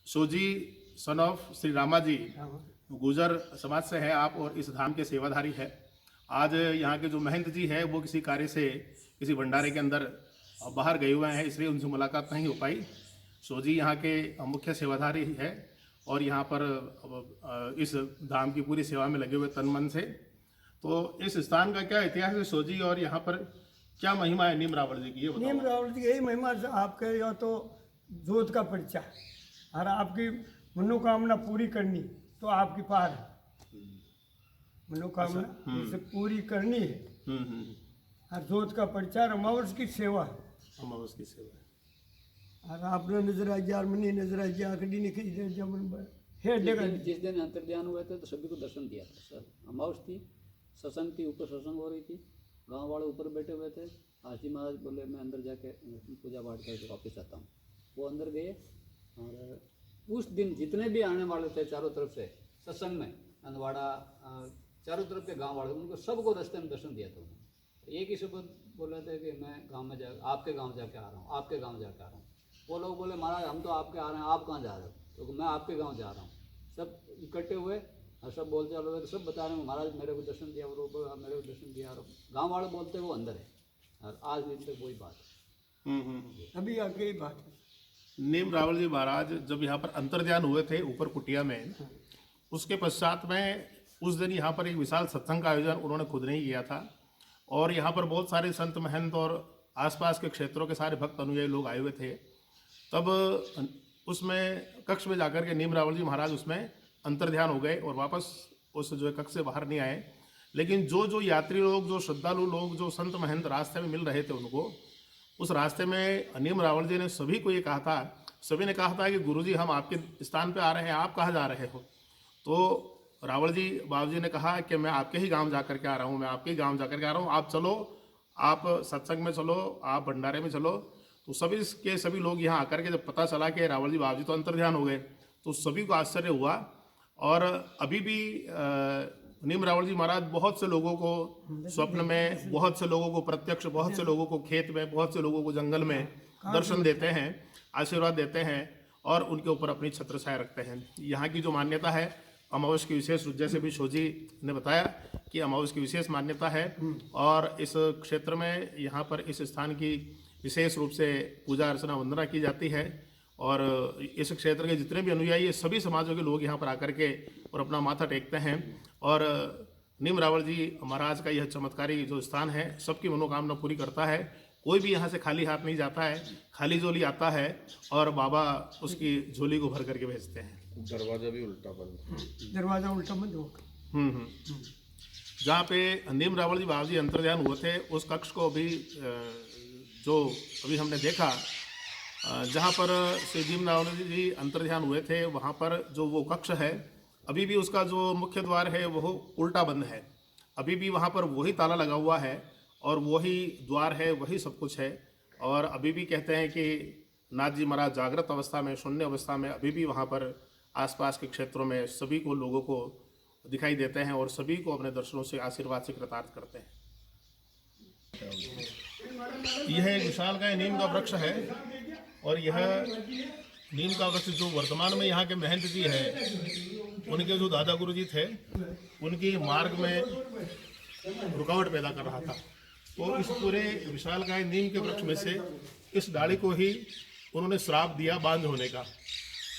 Sooji son of Shri Rama जी गुजर समाज से है आप और इस धाम के सेवाधारी है। आज यहाँ के जो महंत जी है वो किसी कार्य से किसी भंडारे के अंदर बाहर गए हुए हैं, इसलिए उनसे मुलाकात नहीं हो पाई। सोजी यहाँ के मुख्य सेवाधारी है और यहाँ पर इस धाम की पूरी सेवा में लगे हुए तन मन से। तो इस स्थान का क्या इतिहास है सोजी, और यहाँ पर क्या महिमा है नीम रावण जी की, ये बताओ। नीम रावण जी की यही महिमा आपके या तो जोत का परिचय और आपकी मनोकामना पूरी करनी तो आपकी पार है। मनोकामना उसे पूरी करनी है और जोत का परिचय अमावस की सेवा, अमावस की सेवा। और आपने नजर आ गया, मनी नजर आ गया, आकड़ी नहीं जमन है डेगा। जिस दिन अंतर्ध्यान हुए थे तो सभी को दर्शन दिया था सर। अमावस थी, सत्संग थी, ऊपर सत्संग हो रही थी, गांव वाले ऊपर बैठे हुए थे। आरती महाराज बोले मैं अंदर जाके पूजा पाठ करके वापस आता हूँ। वो अंदर गए और उस दिन जितने भी आने वाले थे चारों तरफ से सत्संग में, अंदवाड़ा चारों तरफ के गांव वाले, उनको सबको रास्ते में दर्शन दिया था उन्होंने। एक ही शब्द बोले थे कि मैं गांव में आपके गांव जाके आ रहा हूँ, आपके गांव जाके आ रहा हूँ। वो लोग बोले महाराज हम तो आपके आ रहे हैं, आप कहाँ जा रहे हो? तो मैं आपके गाँव जा रहा हूँ। सब इकट्ठे हुए और सब बोलते चल रहे थे, सब बता रहे हैं महाराज मेरे को दर्शन दिया, और मेरे को दर्शन दिया। और गाँव वाले बोलते वो अंदर है और आज दिन तक वही बात है। अभी आगे ही बात है। नीम रावल जी महाराज जब यहाँ पर अंतर्ध्यान हुए थे ऊपर कुटिया में, उसके पश्चात में उस दिन यहाँ पर एक विशाल सत्संग का आयोजन उन्होंने खुद नहीं किया था और यहाँ पर बहुत सारे संत महंत और आसपास के क्षेत्रों के सारे भक्त अनुयायी लोग आए हुए थे। तब उसमें कक्ष में जाकर के नीम रावल जी महाराज उसमें अंतर्ध्यान हो गए और वापस उस जो कक्ष से बाहर नहीं आए। लेकिन जो यात्री लोग, जो श्रद्धालु लोग, जो संत महंत रास्ते में मिल रहे थे उनको, उस रास्ते में नीम रावल जी ने सभी को ये कहा था, सभी ने कहा था कि गुरुजी हम आपके स्थान पे आ रहे हैं, आप कहाँ जा रहे हो? तो रावल जी बाबू जी ने कहा कि मैं आपके ही गांव जाकर के आ रहा हूँ, मैं आपके ही गांव जाकर के आ रहा हूँ, आप चलो, आप सत्संग में चलो, आप भंडारे में चलो। तो सभी लोग यहाँ आकर के जब पता चला कि रावल जी बाबू जी तो अंतर्ध्यान हो गए, तो सभी को आश्चर्य हुआ। और अभी भी नीम रावल जी महाराज बहुत से लोगों को स्वप्न में, बहुत से लोगों को प्रत्यक्ष, बहुत से लोगों को खेत में, बहुत से लोगों को जंगल में दर्शन देते हैं, आशीर्वाद देते हैं और उनके ऊपर अपनी छत्र छाया रखते हैं। यहाँ की जो मान्यता है अमावस की विशेष, जैसे भी शोजी ने बताया कि अमावस की विशेष मान्यता है और इस क्षेत्र में यहाँ पर इस स्थान की विशेष रूप से पूजा अर्चना वंदना की जाती है। और इस क्षेत्र के जितने भी अनुयायी, सभी समाजों के लोग यहाँ पर आकर के और अपना माथा टेकते हैं। और नीम रावल जी महाराज का यह चमत्कारी जो स्थान है सबकी मनोकामना पूरी करता है। कोई भी यहाँ से खाली हाथ नहीं जाता है, खाली झोली आता है और बाबा उसकी झोली को भर करके भेजते हैं। दरवाजा भी उल्टा बंद, दरवाजा उल्टा बंद होगा। जहाँ पे नीम रावल जी बाबा जी अंतर्ध्यान हुए थे उस कक्ष को जो अभी हमने देखा, जहाँ पर श्री नीम रावल जी अंतर्ध्यान हुए थे, वहाँ पर जो वो कक्ष है अभी भी उसका जो मुख्य द्वार है वो उल्टा बंद है। अभी भी वहाँ पर वही ताला लगा हुआ है और वही द्वार है, वही सब कुछ है। और अभी भी कहते हैं कि नाथ जी महाराज जागृत अवस्था में, शून्य अवस्था में अभी भी वहाँ पर आसपास के क्षेत्रों में सभी को, लोगों को दिखाई देते हैं और सभी को अपने दर्शनों से, आशीर्वाद से कृतार्थ करते हैं। यह एक विशाल का नीम का वृक्ष है और यह नीम का वृक्ष जो वर्तमान में यहाँ के महंत जी है, उनके जो दादा गुरु जी थे, उनकी मार्ग में रुकावट पैदा कर रहा था। तो इस पूरे विशाल का नीम के वृक्ष में से इस डाली को ही उन्होंने श्राप दिया बांझ होने का।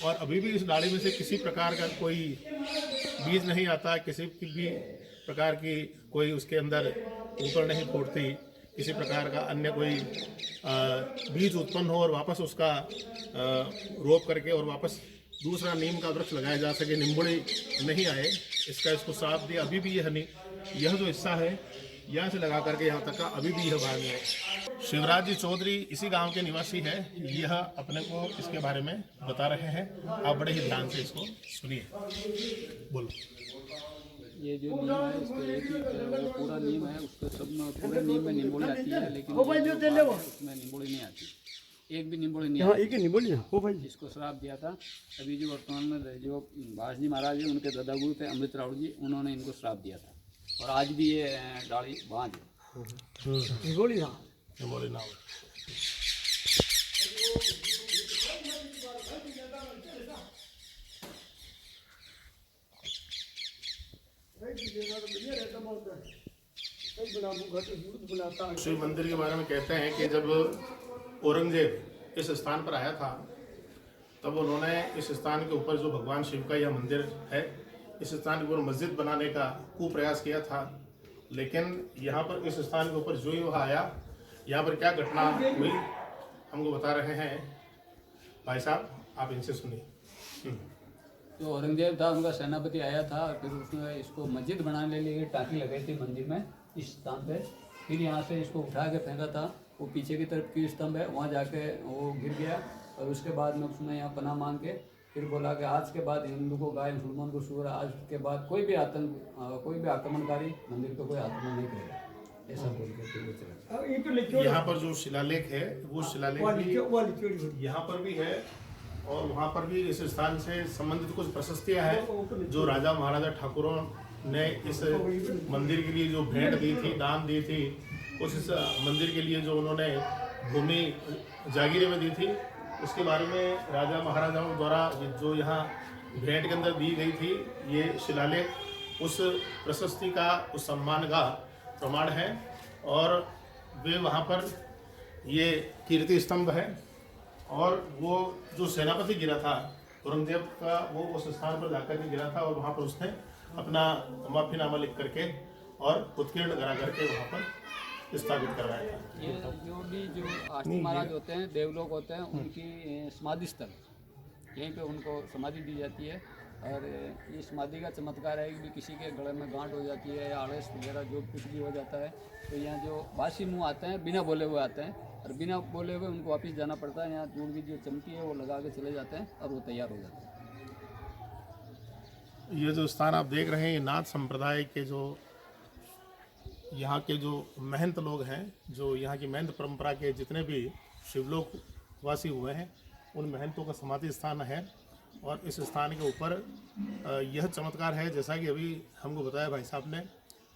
और अभी भी इस डाली में से किसी प्रकार का कोई बीज नहीं आता, किसी भी प्रकार की कोई उसके अंदर ऊपर नहीं फूटती, किसी प्रकार का अन्य कोई बीज उत्पन्न हो और वापस उसका रोप करके और वापस दूसरा नीम का वृक्ष लगाया जा सके, निम्बुड़ी नहीं आए, इसको श्राप दिया। अभी भी यह जो हिस्सा है यहाँ से लगा करके यहाँ तक का अभी भी यह भाग है। शिवराज जी चौधरी इसी गांव के निवासी है, यह अपने को इसके बारे में बता रहे हैं। आप बड़े ही ध्यान से इसको सुनिए, बोलो। ये जो नीम है इसको एक ही पूरा नीम है, उसको सब में पूरे नीम में निम्बोली आती है, लेकिन उसमें निम्बोली नहीं आती, एक भी निम्बोली नहीं आती। एक ही निम्बोली हो भाई। इसको श्राप दिया था। अभी जो वर्तमान में जो भास जी महाराज है, उनके दादा गुरु थे अमृत रावल जी, उन्होंने इनको श्राप दिया था और आज भी ये डाली बांझ है। निम्बोली ना शिव मंदिर के बारे में कहते हैं कि जब औरंगजेब इस स्थान पर आया था तब उन्होंने इस स्थान के ऊपर जो भगवान शिव का यह मंदिर है इस स्थान के ऊपर मस्जिद बनाने का कुप्रयास किया था। लेकिन यहाँ पर इस स्थान के ऊपर जो ही वह आया, यहाँ पर क्या घटना हुई हमको बता रहे हैं भाई साहब, आप इनसे सुनिए। जो औरंगजेब था उनका सेनापति आया था, फिर उसने इसको मस्जिद बनाने के लिए टाँकी लगाई थी मंदिर में इस स्थान पे। फिर यहाँ से इसको उठा के फेंका था, वो पीछे की तरफ की स्तंभ है वहाँ जाके वो गिर गया। और उसके बाद में उसने यहाँ पनाह मांग के फिर बोला कि आज के बाद हिंदू को गाय, मुसलमान को सूअर, आज के बाद कोई भी आक्रमणकारी मंदिर पे कोई आक्रमण नहीं करेगा, ऐसा बोल के फिर वो चला। यहाँ पर जो शिलालेख है वो शिलालेख भी यहाँ पर भी है और वहाँ पर भी इस स्थान से संबंधित कुछ प्रशस्तियाँ हैं जो राजा महाराजा ठाकुरों ने इस मंदिर के लिए जो भेंट दी थी, दान दी थी, उस इस मंदिर के लिए जो उन्होंने भूमि जागीरे में दी थी, उसके बारे में राजा महाराजाओं द्वारा जो यहाँ भेंट के अंदर दी गई थी, ये शिलालेख उस प्रशस्ति का, उस सम्मान का प्रमाण है। और वे वहाँ पर ये कीर्ति स्तंभ है और वो जो सेनापति गिरा था औरंगजेब का, वो उस स्थान पर जाकर के गिरा था और वहाँ पर उसने अपना माफीनामा लिख करके और उत्कीर्ण करा करके वहाँ पर स्थापित करवाया था। ये जो आष्टी महाराज होते हैं, देवलोक होते हैं, उनकी समाधि स्थल यहीं पे उनको समाधि दी जाती है। और ये समाधि का चमत्कार है कि किसी के गले में गांठ हो जाती है या आड़स वगैरह जो कुछ भी हो जाता है तो यहाँ जो बासी मुँह आते हैं बिना बोले हुए आते हैं और बिना बोले हुए उनको वापस जाना पड़ता है। यहाँ चूड़ की जो चमकी है वो लगा के चले जाते हैं और वो तैयार हो जाते हैं। ये जो स्थान आप देख रहे हैं, ये नाथ संप्रदाय के जो यहाँ के जो महंत लोग हैं, जो यहाँ की महंत परंपरा के जितने भी शिवलोक वासी हुए हैं, उन महंतों का समाधि स्थान है। और इस स्थान के ऊपर यह चमत्कार है, जैसा कि अभी हमको बताया भाई साहब ने,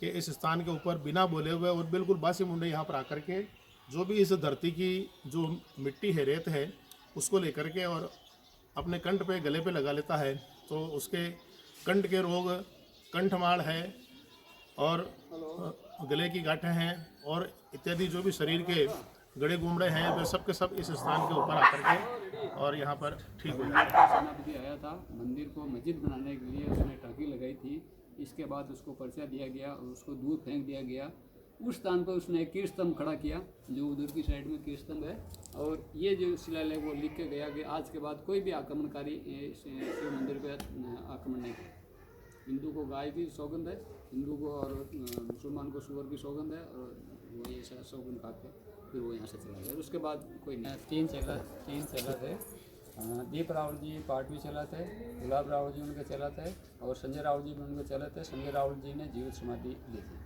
कि इस स्थान के ऊपर बिना बोले हुए और बिल्कुल बासी मुंडे यहाँ पर आकर के जो भी इस धरती की जो मिट्टी है, रेत है, उसको लेकर के और अपने कंठ पे, गले पे लगा लेता है तो उसके कंठ के रोग, कंठमाड़ है और गले की गांठें हैं और इत्यादि जो भी शरीर के गड़े गुमड़े हैं, वे सब के सब इस स्थान के ऊपर आकर के और यहाँ पर ठीक हो जाते हैं। सेनापति आया था, मंदिर को मस्जिद बनाने के लिए उसने टाँकी लगाई थी। इसके बाद उसको पर्चा दिया गया और उसको दूर फेंक दिया गया। उस स्थान पर उसने एक कीर्त स्तंभ खड़ा किया, जो उधर की साइड में कीर्त स्तंभ है। और ये जो शिलालेख वो लिख के गया कि आज के बाद कोई भी आक्रमणकारी शिव मंदिर पर आक्रमण नहीं करे। हिंदू को गाय की सौगंध है, हिंदू को और मुसलमान को सूअर की सौगंध है। और वो ये सौगंध खा के फिर वो यहाँ से चला गया। उसके बाद कोई नहीं। तीन चेला थे। दीप रावल जी पाटवी चला थे, गुलाब रावल जी उनके चला थे और संजय रावल जी भी उनके चला थे। संजय रावल जी ने जीवित समाधि ली थी।